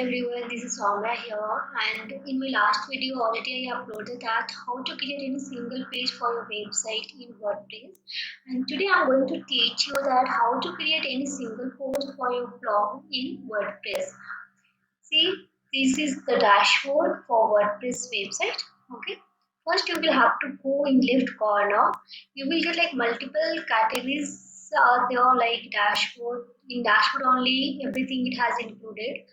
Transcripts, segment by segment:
everyone, this is Soumya here, and in my last video already I uploaded that how to create any single page for your website in WordPress, and today I'm going to teach you that how to create any single post for your blog in WordPress. See, this is the dashboard for WordPress website. Okay, first you will have to go in left corner. You will get like multiple categories there, like dashboard. In dashboard only, everything it has included: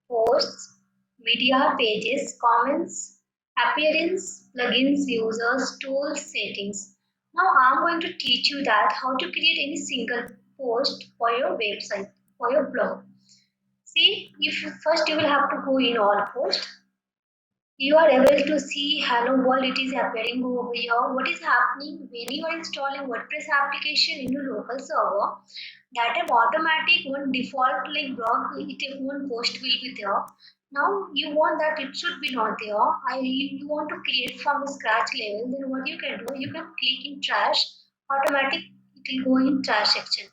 posts, media, pages, comments, appearance, plugins, users, tools, settings. Now I'm going to teach you that how to create any single post for your website, for your blog. See, if you, first you will have to go in all post. You are able to see hello world, it is appearing over here. What is happening when you are installing WordPress application in your local server? That is automatic one default like blog, it one post will be there. Now you want that it should be not there. You want to create from a scratch level. Then what you can do? You can click in trash. Automatic it will go in trash section.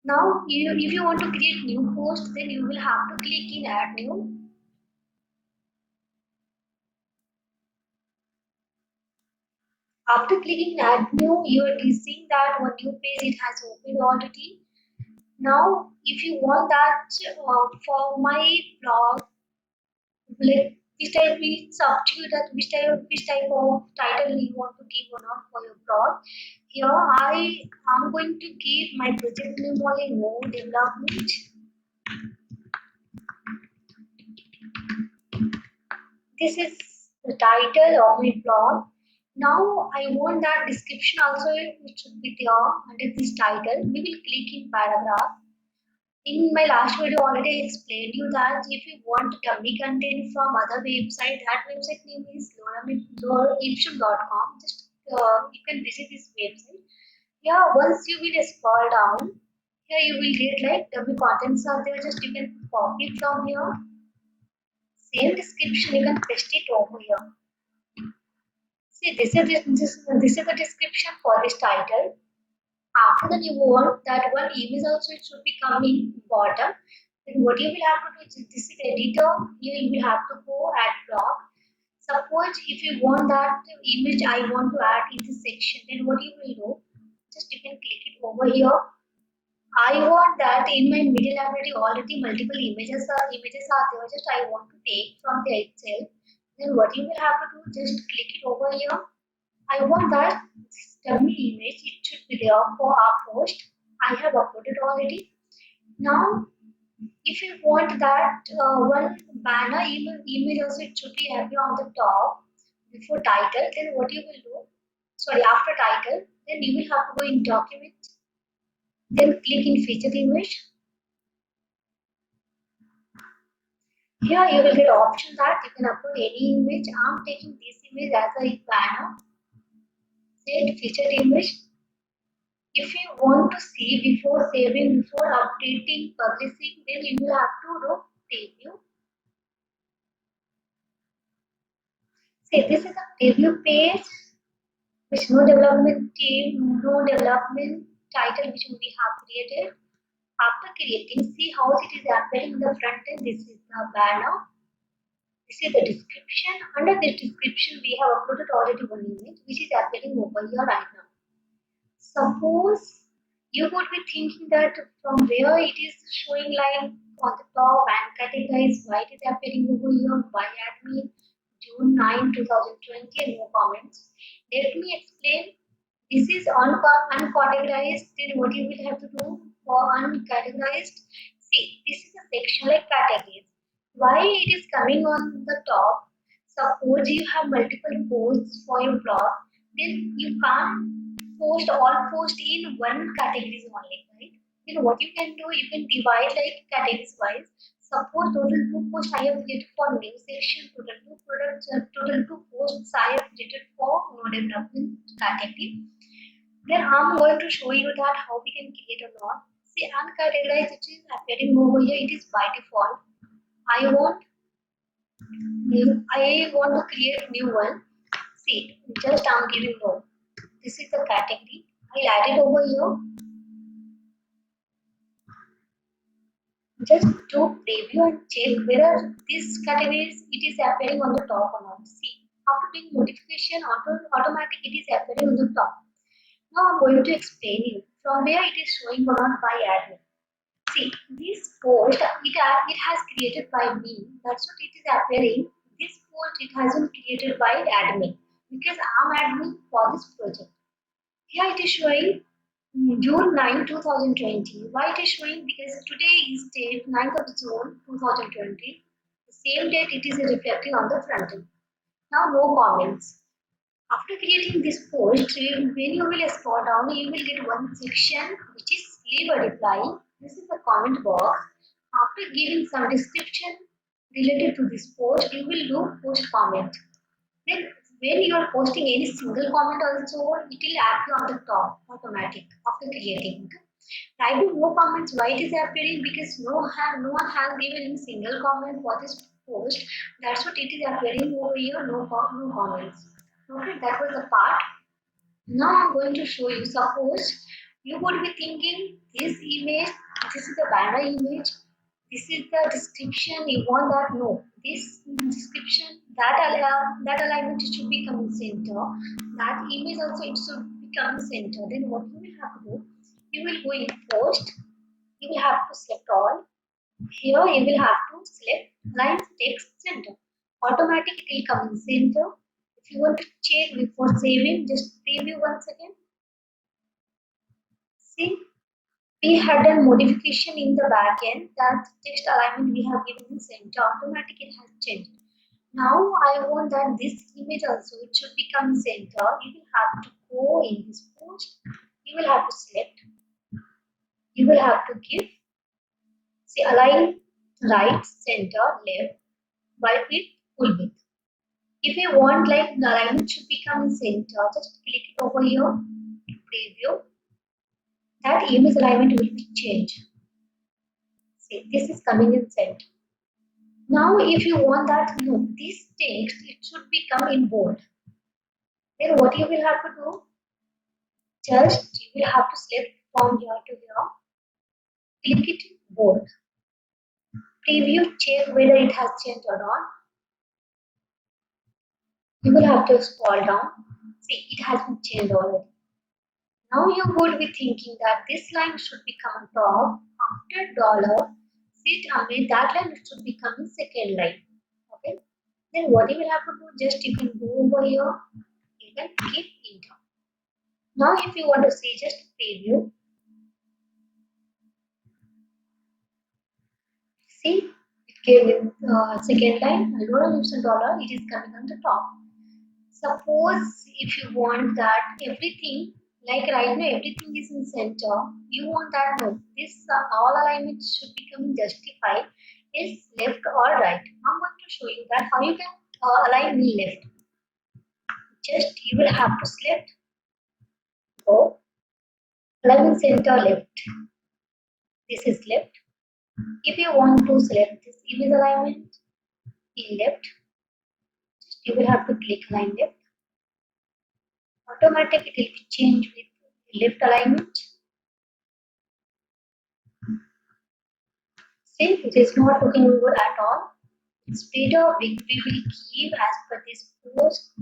Now, if you want to create new post, then you will have to click in add new. After clicking add new, you are seeing that one new page it has opened already. Now, if you want that for my blog, like which type, it's up to you that which type of title you want to give or not for your blog. Here, I am going to give my project name only no development. This is the title of my blog. Now I want that description also it should be there under this title. We will click in paragraph. In my last video already I explained you that if you want dummy content from other website, that website name is loreipsham.com. Just you can visit this website. Yeah, once you will scroll down, here you will get like dummy contents are there. Just you can copy it from here. Same description you can paste it over here. See, this is the description for this title. After that, you want that one image also it should be coming bottom. Then what you will have to do is this is editor. You will have to go add blog. Suppose if you want that image I want to add in this section, then what you will do? Just you can click it over here. I want that in my media library already multiple images are there. Just I want to take from there itself. Then what you will have to do? Just click it over here. I want that dummy image, it should be there for our post. I have uploaded already. Now, if you want that one banner image also, it should be happy on the top before title. Then what you will do? Sorry, after title, then you will have to go in document. Then click in featured image. Here you will get option that you can upload any image. I'm taking this image as a banner. Set featured image. If you want to see before saving, before updating, publishing, then you will have to do preview. See, this is a preview page which no development team, no development title which we have created. After creating, see how it is appearing in the front end. This is the banner. This is the description. Under this description, we have uploaded already one image which is appearing over here right now. Suppose you would be thinking that from where it is showing like on the top and categorized why it is appearing over here by admin June 9, 2020 and no comments. Let me explain. This is uncategorized. Then what you will have to do for uncategorized? See, this is a section like categories. Why it is coming on the top? Suppose you have multiple posts for your blog, then you can't post all post in one categories only, right? Then what you can do, you can divide like categories wise. Suppose total 2 posts I have created for new section, total 2 products, total 2 posts I have created for no development category. Then I'm going to show you that how we can create a lot. See, uncategorized it is appearing over here, it is by default. I want to create new one. See, just I'm giving no. This is the category. I'll add it over here. Just to preview and check whether this categories it is appearing on the top or not. See, after doing modification, automatic it is appearing on the top. Now I'm going to explain you from where it is showing or not by admin. See, this post it has created by me. That's what it is appearing. This post it has been created by admin because I'm admin for this project. Here it is showing June 9, 2020. Why it is showing? Because today is date 9th of June 2020. The same date it is reflecting on the front end. Now no comments. After creating this post, when you will scroll down, you will get one section which is leave a reply. This is the comment box. After giving some description related to this post, you will do post comment. Then when you are posting any single comment also, it will appear on the top automatic after creating. Type in no comments. Why it is appearing? Because no one has given any single comment for this post. That's what it is appearing over here. No comments. Okay, that was the part. Now I'm going to show you. Suppose you would be thinking this image, this is the banner image, this is the description. You want that? No, this description that alignment should be coming center. That image also it should be coming center. Then what you will have to do? You will go in post. You will have to select all. Here you will have to select align text center. Automatically it will come in center. If you want to check before saving, just preview once again. See, we had a modification in the backend that text alignment we have given in center. Automatically it has changed. Now I want that this image also it should become center. You will have to go in this post. You will have to select. You will have to give. See, align right, center, left, right width, full width. If you want like the alignment should become in center, just click it over here, preview. That image alignment will be changed. See, this is coming in center. Now, if you want that, no, this text it should become in bold. Then what you will have to do? Just you will have to select from here to here, click it bold. Preview, check whether it has changed or not. You will have to scroll down. See, it has been changed already. Now you would be thinking that this line should become on top after dollar. Sit amid that line should become the second line. Okay. Then what you will have to do? Just you can go over here. You can keep enter. Now if you want to see just preview, see it gave me second line. Dollar lips and dollar. It is coming on the top. Suppose if you want that everything, like right now everything is in center, you want that no, this all alignments should become justified is left or right. I'm going to show you that how you can align me left. Just you will have to select go align center left. This is left. If you want to select this image alignment in left, just you will have to click align left. Automatically it will change with left alignment. See, it is not looking good at all. It's better we will keep as per this post,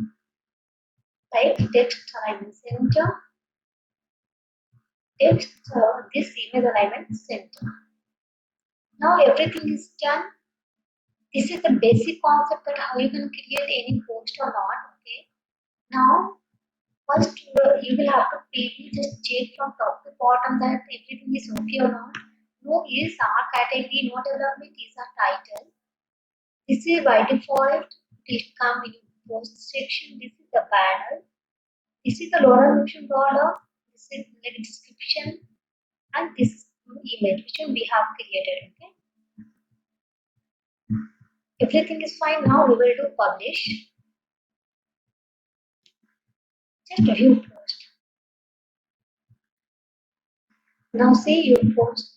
like text alignment center, text this image alignment center. Now everything is done. This is the basic concept that how you can create any post or not. Okay. Now first you will have to preview, just check from top to bottom that everything is okay or not. No is our category, no development is our title. This is by default, it will come in post section. This is the banner. This is the loader option border. This is the description, and this is the image which we have created. Okay, everything is fine. Now we will do publish. Just view post. Now see your post.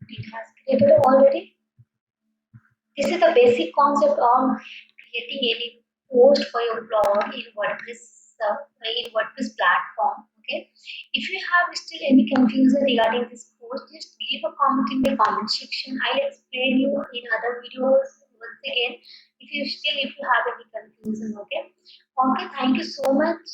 It has created already. This is the basic concept of creating any post for your blog in WordPress platform. Okay, if you have still any confusion regarding this post, just leave a comment in the comment section. I'll explain you in other videos once again if you have any confusion. Okay, okay, thank you so much.